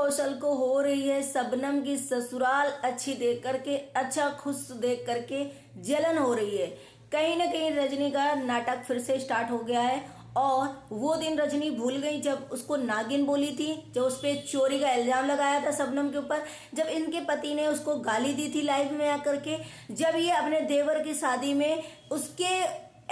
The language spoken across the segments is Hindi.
कौशल को हो रही है शबनम की ससुराल अच्छी देख करके, अच्छा खुश देख करके जलन हो रही है। कहीं ना कहीं रजनी का नाटक फिर से स्टार्ट हो गया है और वो दिन रजनी भूल गई जब उसको नागिन बोली थी, जब उस पर चोरी का इल्जाम लगाया था शबनम के ऊपर, जब इनके पति ने उसको गाली दी थी लाइव में आकर के, जब ये अपने देवर की शादी में उसके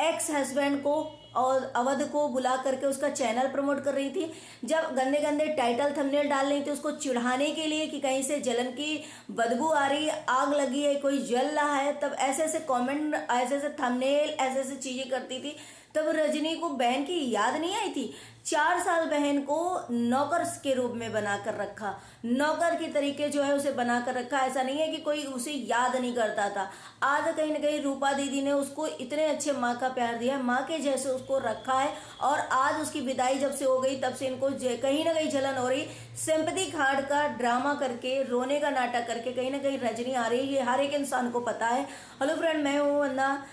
एक्स हस्बैंड को और अवध को बुला करके उसका चैनल प्रमोट कर रही थी, जब गंदे गंदे टाइटल थंबनेल डाल रही थी उसको चिढ़ाने के लिए कि कहीं से जलन की बदबू आ रही है, आग लगी है, कोई जल रहा है, तब ऐसे ऐसे कमेंट, ऐसे ऐसे थंबनेल, ऐसे ऐसे चीजें करती थी। तब रजनी को बहन की याद नहीं आई थी। 4 साल बहन को नौकर के रूप में बनाकर रखा, नौकर के तरीके जो है उसे बनाकर रखा। ऐसा नहीं है कि कोई उसे याद नहीं करता था। आज कहीं ना कहीं रूपा दीदी ने उसको इतने अच्छे माँ का प्यार दिया, माँ के जैसे उसको रखा है, और आज उसकी विदाई जब से हो गई तब से इनको कहीं ना कहीं जलन हो रही। सिंपैथी कार्ड का ड्रामा करके, रोने का नाटक करके कहीं ना कहीं रजनी आ रही है, हर एक इंसान को पता है। हेलो फ्रेंड, मैं हूँ वंदना,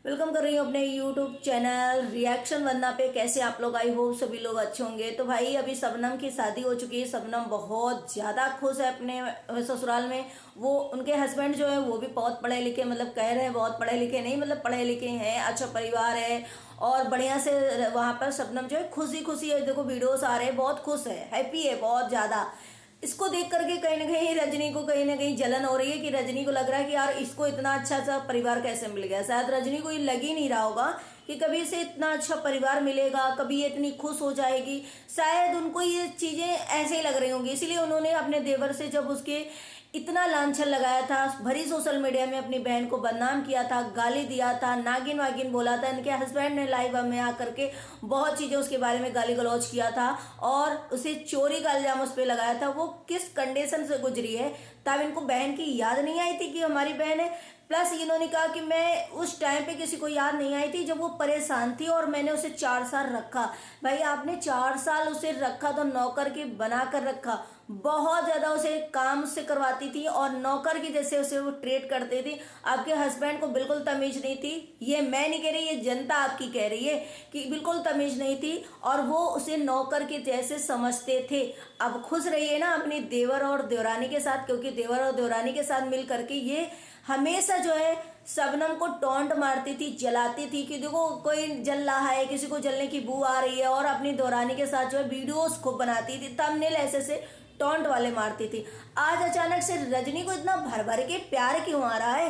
वेलकम कर रही हूँ अपने यूट्यूब चैनल रिएक्शन वंदना पे। कैसे आप लोग, आई होप सभी लोग अच्छे होंगे। तो भाई अभी शबनम की शादी हो चुकी है, शबनम बहुत ज़्यादा खुश है अपने ससुराल में। वो उनके हस्बैंड जो है वो भी बहुत पढ़े लिखे, मतलब कह रहे हैं बहुत पढ़े लिखे नहीं, मतलब पढ़े लिखे हैं, अच्छा परिवार है और बढ़िया से वहाँ पर शबनम जो है खुशी खुशी है। देखो वीडियोस आ रहे हैं, बहुत खुश है, हैप्पी है बहुत ज़्यादा। इसको देख करके कहीं ना कहीं रजनी को कहीं ना कहीं जलन हो रही है कि रजनी को लग रहा है कि यार इसको इतना अच्छा सा परिवार कैसे मिल गया। शायद रजनी को ये लग ही नहीं रहा होगा कि कभी इसे इतना अच्छा परिवार मिलेगा, कभी ये इतनी खुश हो जाएगी। शायद उनको ये चीज़ें ऐसे ही लग रही होंगी, इसीलिए उन्होंने अपने देवर से जब उसके इतना लांछन लगाया था, भरी सोशल मीडिया में अपनी बहन को बदनाम किया था, गाली दिया था, नागिन वागिन बोला था। इनके हस्बैंड ने लाइव में आकर के बहुत चीज़ें उसके बारे में गाली गलौज किया था और उसे चोरी का इल्जाम उस पर लगाया था। वो किस कंडीशन से गुजरी है, तब इनको बहन की याद नहीं आई थी कि हमारी बहन है। प्लस इन्होंने कहा कि मैं उस टाइम पे किसी को याद नहीं आई थी जब वो परेशान थी और मैंने उसे 4 साल रखा। भाई आपने 4 साल उसे रखा तो नौकर के बना कर रखा, बहुत ज्यादा उसे काम से करवाती थी और नौकर की जैसे उसे वो ट्रीट करते थे। आपके हस्बैंड को बिल्कुल तमीज नहीं थी, ये मैं नहीं कह रही, ये जनता आपकी कह रही है कि बिल्कुल तमीज नहीं थी और वो उसे नौकर के जैसे समझते थे। अब खुश रहिए ना अपनी देवर और देवरानी के साथ, क्योंकि देवर और देवरानी के साथ मिल करके ये हमेशा जो है शबनम को टॉन्ट मारती थी, जलाती थी कि देखो कोई जल रहा है, किसी को जलने की बू आ रही है, और अपनी देवरानी के साथ जो है वीडियोस खूब बनाती थी, थंबनेल ऐसे से टॉन्ट वाले मारती थी। आज अचानक से रजनी को इतना भर भर के प्यार क्यों आ रहा है,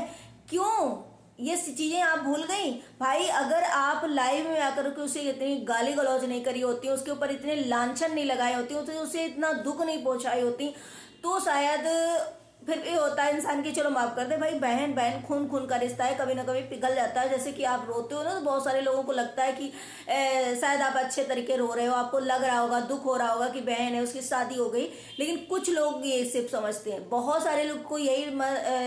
क्यों? ये चीजें आप भूल गई भाई। अगर आप लाइव में आकर के उसे इतनी गाली गलौज नहीं करी होती, उसके ऊपर इतने लांछन नहीं लगाए होती, तो उसे इतना दुख नहीं पहुंचाई होती, तो शायद फिर भी होता है इंसान की, चलो माफ कर दे भाई, बहन बहन खून खून का रिश्ता है, कभी ना कभी पिघल जाता है। जैसे कि आप रोते हो ना, तो बहुत सारे लोगों को लगता है कि शायद आप अच्छे तरीके रो रहे हो, आपको लग रहा होगा, दुख हो रहा होगा कि बहन है उसकी शादी हो गई, लेकिन कुछ लोग ये सिर्फ समझते हैं, बहुत सारे लोग को यही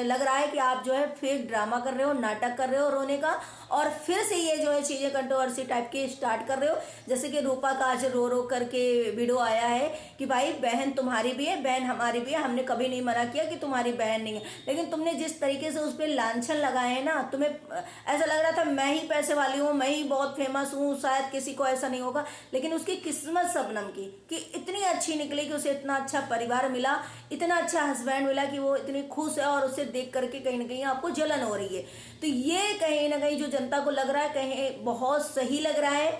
लग रहा है कि आप जो है फेक ड्रामा कर रहे हो, नाटक कर रहे हो रोने का, और फिर से ये जो है चीजें कंट्रोवर्सी टाइप की स्टार्ट कर रहे हो। जैसे कि रूपा का आज रो रो करके वीडियो आया है कि भाई बहन तुम्हारी भी है, बहन हमारी भी है, हमने कभी नहीं मना किया कि तुम्हारी बहन नहीं है, लेकिन तुमने जिस तरीके से उस पर लांछन लगाए हैं ना, तुम्हें ऐसा लग रहा था मैं ही पैसे वाली हूँ, मैं ही बहुत फेमस हूँ, शायद किसी को ऐसा नहीं होगा। लेकिन उसकी किस्मत शबनम की कि इतनी अच्छी निकली कि उसे इतना अच्छा परिवार मिला, इतना अच्छा हस्बैंड मिला कि वो इतनी खुश है, और उसे देख करके कहीं ना कहीं आपको जलन हो रही है। तो ये कहीं ना कहीं जो जनता को लग रहा है कहीं बहुत सही लग रहा है,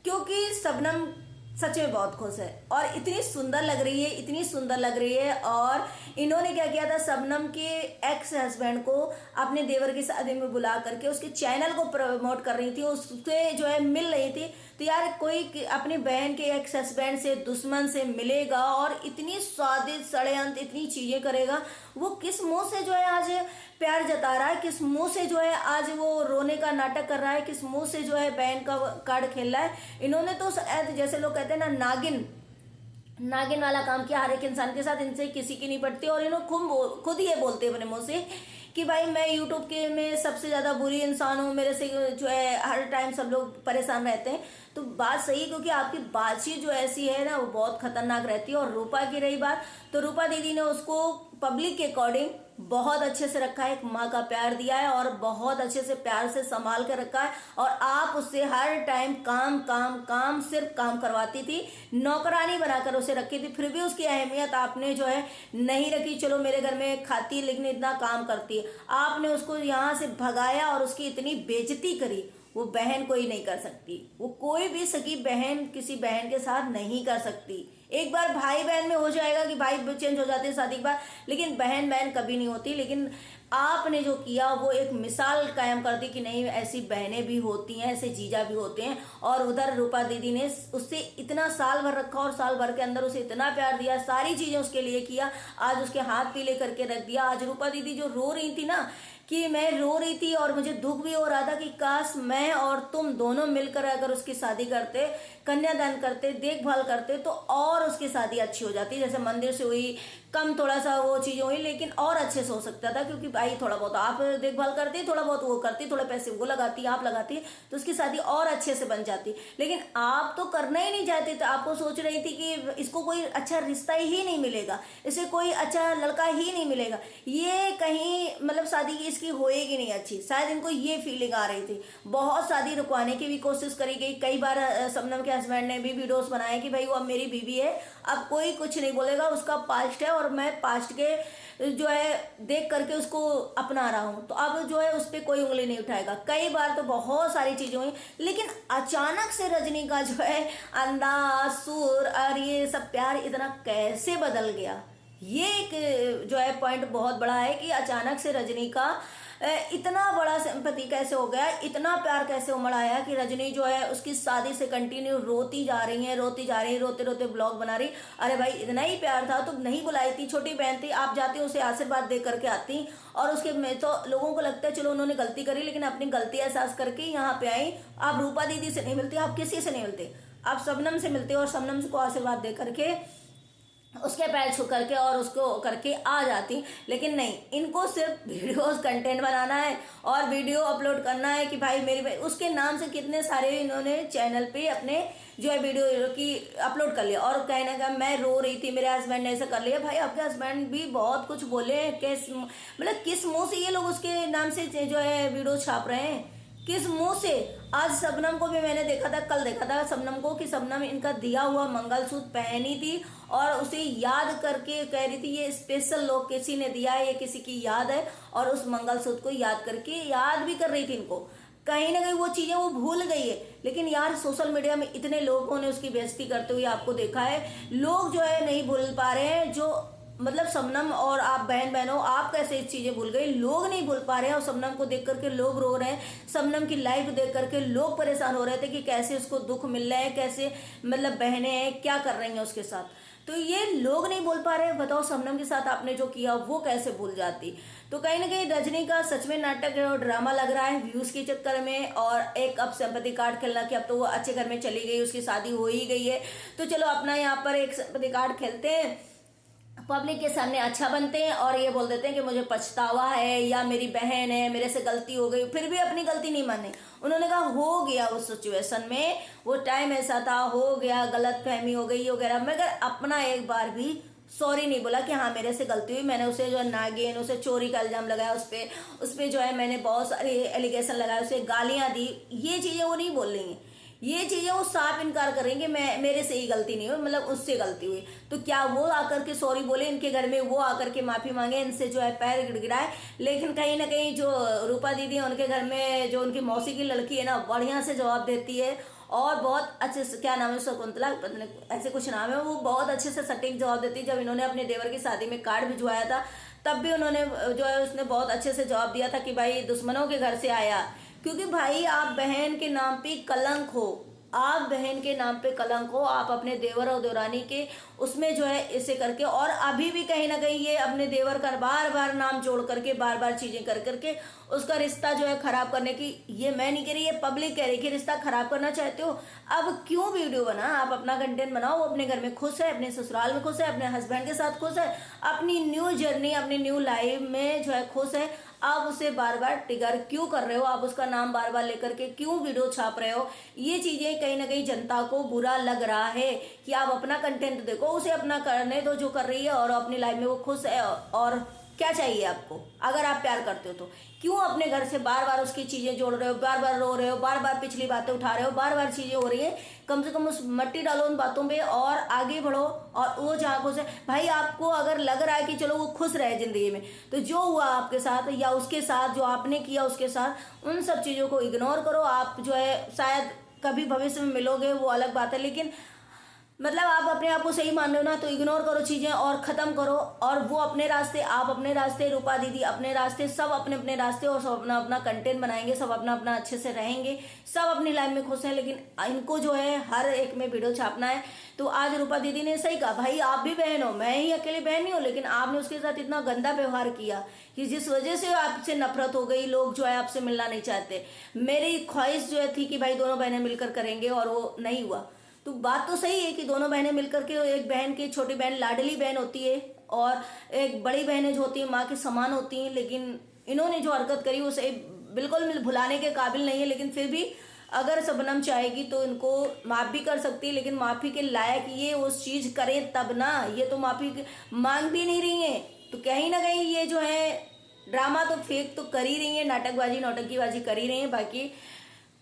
क्योंकि शबनम सच में बहुत खुश है और इतनी सुंदर लग रही है, इतनी सुंदर लग रही है। और इन्होंने क्या किया था, शबनम के एक्स हस्बैंड को अपने देवर की शादी में बुला करके उसके चैनल को प्रमोट कर रही थी, उससे जो है मिल रही थी। तो यार कोई अपनी बहन के एक्स हस्बैंड से, दुश्मन से मिलेगा और इतनी स्वादिष्ट षड्यंत्र इतनी चीजें करेगा, वो किस मुंह से जो है आज प्यार जता रहा है, किस मुंह से जो है आज वो रोने का नाटक कर रहा है, किस मुंह से जो है बहन का कार्ड खेल रहा है। इन्होंने तो जैसे लोग कहते हैं ना, नागिन वाला काम किया हर एक इंसान के साथ, इनसे किसी की नहीं पड़ती। और इन्होंने खुद ये बोलते हैं अपने मुंह से कि भाई मैं यूट्यूब के में सबसे ज़्यादा बुरी इंसान हूँ, मेरे से जो है हर टाइम सब लोग परेशान रहते हैं। तो बात सही है, क्योंकि आपकी बातचीत जो ऐसी है ना वो बहुत खतरनाक रहती है। और रूपा की रही बात, तो रूपा दीदी ने उसको पब्लिक के अकॉर्डिंग बहुत अच्छे से रखा है, एक माँ का प्यार दिया है और बहुत अच्छे से प्यार से संभाल कर रखा है। और आप उससे हर टाइम काम काम काम सिर्फ काम करवाती थी, नौकरानी बनाकर उसे रखी थी, फिर भी उसकी अहमियत आपने जो है नहीं रखी। चलो मेरे घर में खाती लेकिन इतना काम करती है, आपने उसको यहाँ से भगाया और उसकी इतनी बेइज्जती करी। वो बहन कोई नहीं कर सकती, वो कोई भी सगी बहन किसी बहन के साथ नहीं कर सकती। एक बार भाई बहन में हो जाएगा कि भाई चेंज हो जाते हैं शादी के बाद, लेकिन बहन बहन कभी नहीं होती। लेकिन आपने जो किया वो एक मिसाल कायम कर दी कि नहीं, ऐसी बहनें भी होती हैं, ऐसे जीजा भी होते हैं। और उधर रूपा दीदी ने उससे इतना साल भर रखा और साल भर के अंदर उसे इतना प्यार दिया, सारी चीज़ें उसके लिए किया, आज उसके हाथ पीले करके रख दिया। आज रूपा दीदी जो रो रही थी ना, कि मैं रो रही थी और मुझे दुख भी हो रहा था कि काश मैं और तुम दोनों मिलकर अगर उसकी शादी करते, कन्यादान करते, देखभाल करते, तो और उसकी शादी अच्छी हो जाती। जैसे मंदिर से हुई, कम थोड़ा सा वो चीज़ें हुई, लेकिन और अच्छे से हो सकता था, क्योंकि भाई थोड़ा बहुत आप देखभाल करती, थोड़ा बहुत वो करती, थोड़े पैसे वो लगाती, आप लगाती, तो उसकी शादी और अच्छे से बन जाती। लेकिन आप तो करना ही नहीं चाहते थे, आपको सोच रही थी कि इसको कोई अच्छा रिश्ता ही नहीं मिलेगा, इसे कोई अच्छा लड़का ही नहीं मिलेगा, ये कहीं मतलब शादी की इसकी होएगी नहीं अच्छी, शायद इनको ये फीलिंग आ रही थी। बहुत शादी रुकवाने की भी कोशिश करी गई, कई बार शबनम के हस्बैंड ने भी वीडियोस बनाए कि भाई वो अब मेरी बीवी है, अब कोई कुछ नहीं बोलेगा, उसका पास्ट है और मैं पास्ट के जो है देख करके उसको अपना रहा हूँ, तो अब जो है उस पर कोई उंगली नहीं उठाएगा। कई बार तो बहुत सारी चीज़ें हुई, लेकिन अचानक से रजनी का जो है अंदाज, सुर और ये सब प्यार इतना कैसे बदल गया, ये एक जो है पॉइंट बहुत बड़ा है कि अचानक से रजनी का इतना बड़ा सिंपैथी कैसे हो गया, इतना प्यार कैसे उमड़ आया कि रजनी जो है उसकी शादी से कंटिन्यू रोती जा रही है, रोती जा रही है, रोते रोते ब्लॉग बना रही। अरे भाई इतना ही प्यार था तो नहीं बुलाई थी, छोटी बहन थी, आप जाती उसे आशीर्वाद दे करके आती। और उसके में तो लोगों को लगता है चलो उन्होंने गलती करी, लेकिन अपनी गलती एहसास करके यहाँ पे आई। आप रूपा दीदी से नहीं मिलती, आप किसी से नहीं मिलते, आप शबनम से मिलते और शबनम को आशीर्वाद दे करके उसके पैर छू करके और उसको करके आ जाती। लेकिन नहीं, इनको सिर्फ वीडियोस कंटेंट बनाना है और वीडियो अपलोड करना है कि भाई मेरी उसके नाम से कितने सारे इन्होंने चैनल पे अपने जो है वीडियो की अपलोड कर लिया। और कहने का मैं रो रही थी, मेरे हस्बैंड ने ऐसा कर लिया। भाई आपके हस्बैंड भी बहुत कुछ बोले, किस मतलब किस मुँह से ये लोग उसके नाम से जो है वीडियो छाप रहे हैं, किस मुंह से। आज शबनम को भी मैंने देखा था, कल देखा था शबनम को, कि शबनम इनका दिया हुआ मंगलसूत्र पहनी थी और उसे याद करके कह रही थी ये स्पेशल लोग किसी ने दिया है, ये किसी की याद है, और उस मंगलसूत्र को याद करके याद भी कर रही थी इनको। कहीं ना कहीं वो चीज़ें वो भूल गई है। लेकिन यार सोशल मीडिया में इतने लोगों ने उसकी बेइज्जती करते हुए आपको देखा है, लोग जो है नहीं भूल पा रहे हैं। जो मतलब शबनम और आप बहन बहनों, आप कैसे इस चीज़ें भूल गई, लोग नहीं भूल पा रहे हैं। और शबनम को देख करके लोग रो रहे हैं, शबनम की लाइफ देख करके लोग परेशान हो रहे थे कि कैसे उसको दुख मिल रहा है, कैसे मतलब बहनें हैं क्या कर रही हैं उसके साथ, तो ये लोग नहीं बोल पा रहे। बताओ शबनम के साथ आपने जो किया वो कैसे भूल जाती। तो कहीं ना कहीं रजनी का सच में नाटक और ड्रामा लग रहा है व्यूज के चक्कर में, और एक अब सिंपैथी कार्ड खेलना कि अब तो वो अच्छे घर में चली गई, उसकी शादी हो ही गई है, तो चलो अपना यहाँ पर एक सिंपैथी कार्ड खेलते हैं, पब्लिक के सामने अच्छा बनते हैं और ये बोल देते हैं कि मुझे पछतावा है या मेरी बहन है, मेरे से गलती हो गई। फिर भी अपनी गलती नहीं मानी, उन्होंने कहा हो गया उस सिचुएशन में, वो टाइम ऐसा था, हो गया, गलत फहमी हो गई वगैरह, मगर अपना एक बार भी सॉरी नहीं बोला कि हाँ मेरे से गलती हुई, मैंने उसे जो है नागिन, उसे चोरी का इल्जाम लगाया, उस पर जो है मैंने बहुत सारे एलिगेशन लगाए, उसे गालियाँ दी, ये चीज़ें वो नहीं बोल रही हैं। ये चीज़ें वो साफ इनकार कर रही हैं कि मैं मेरे से ही गलती नहीं हुई, मतलब उससे गलती हुई। तो क्या वो आकर के सॉरी बोले इनके घर में, वो आकर के माफ़ी मांगे, इनसे जो है पैर गिड़गिड़ाए। लेकिन कहीं ना कहीं जो रूपा दीदी है उनके घर में जो उनकी मौसी की लड़की है ना, बढ़िया से जवाब देती है और बहुत अच्छे से, क्या नाम है शकुंतला ऐसे कुछ नाम है, वो बहुत अच्छे से सटीक जवाब देती है। जब इन्होंने अपने देवर की शादी में कार्ड भिजवाया था तब भी उन्होंने जो है उसने बहुत अच्छे से जवाब दिया था कि भाई दुश्मनों के घर से आया, क्योंकि भाई आप बहन के नाम पे कलंक हो, आप बहन के नाम पे कलंक हो, आप अपने देवर और देवरानी के उसमें जो है इसे करके, और अभी भी कहीं ना कहीं ये अपने देवर का बार बार नाम जोड़ करके, बार बार चीज़ें कर करके उसका रिश्ता जो है खराब करने की, ये मैं नहीं कह रही, ये पब्लिक कह रही कि रिश्ता खराब करना चाहते हो, अब क्यों वीडियो बना, आप अपना कंटेंट बनाओ, वो अपने घर में खुश है, अपने ससुराल में खुश है, अपने हस्बैंड के साथ खुश है, अपनी न्यू जर्नी, अपनी न्यू लाइफ में जो है खुश है, आप उसे बार बार ट्रिगर क्यों कर रहे हो, आप उसका नाम बार बार लेकर के क्यों वीडियो छाप रहे हो। ये चीजें कहीं ना कहीं जनता को बुरा लग रहा है कि आप अपना कंटेंट देखो, उसे अपना करने दो जो कर रही है और अपनी लाइफ में वो खुश है। और क्या चाहिए आपको, अगर आप प्यार करते हो तो क्यों अपने घर से बार बार उसकी चीजें जोड़ रहे हो, बार बार रो रहे हो, बार बार पिछली बातें उठा रहे हो, बार बार चीजें हो रही है। कम से कम उस मट्टी डालो उन बातों पे और आगे बढ़ो। और वो जहाँ खुश है भाई, आपको अगर लग रहा है कि चलो वो खुश रहे जिंदगी में, तो जो हुआ आपके साथ या उसके साथ, जो आपने किया उसके साथ, उन सब चीजों को इग्नोर करो। आप जो है शायद कभी भविष्य में मिलोगे वो अलग बात है, लेकिन मतलब आप अपने आप को सही मान रहे हो ना, तो इग्नोर करो चीजें और खत्म करो। और वो अपने रास्ते, आप अपने रास्ते, रूपा दीदी अपने रास्ते, सब अपने अपने रास्ते, और सब अपना अपना कंटेंट बनाएंगे, सब अपना अपना अच्छे से रहेंगे, सब अपनी लाइफ में खुश हैं। लेकिन इनको जो है हर एक में वीडियो छापना है। तो आज रूपा दीदी ने सही कहा, भाई आप भी बहन हो, मैं ही अकेली बहन नहीं हूँ, लेकिन आपने उसके साथ इतना गंदा व्यवहार किया कि जिस वजह से आपसे नफरत हो गई, लोग जो है आपसे मिलना नहीं चाहते। मेरी ख्वाहिश जो है थी कि भाई दोनों बहनें मिलकर करेंगे, और वो नहीं हुआ। तो बात तो सही है कि दोनों बहनें मिलकर के, एक बहन की छोटी बहन लाडली बहन होती है और एक बड़ी बहनें जो होती है माँ के समान होती हैं। लेकिन इन्होंने जो हरकत करी वो सही बिल्कुल भुलाने के काबिल नहीं है। लेकिन फिर भी अगर शबनम चाहेगी तो इनको माफ़ भी कर सकती है, लेकिन माफ़ी के लायक ये उस चीज़ करें तब ना। ये तो माफ़ी मांग भी नहीं रही हैं, तो कहीं ना कहीं ये जो है ड्रामा तो फेक तो कर ही रही है, नाटकबाजी नौटंकीबाजी कर ही रही है। बाकी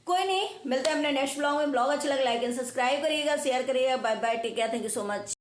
कोई नहीं, मिलते हैं अपने नेक्स्ट ब्लॉग में। ब्लॉग अच्छा लगा लाइक एंड सब्सक्राइब करिएगा, शेयर करिएगा। Bye bye, take care, thank you so much.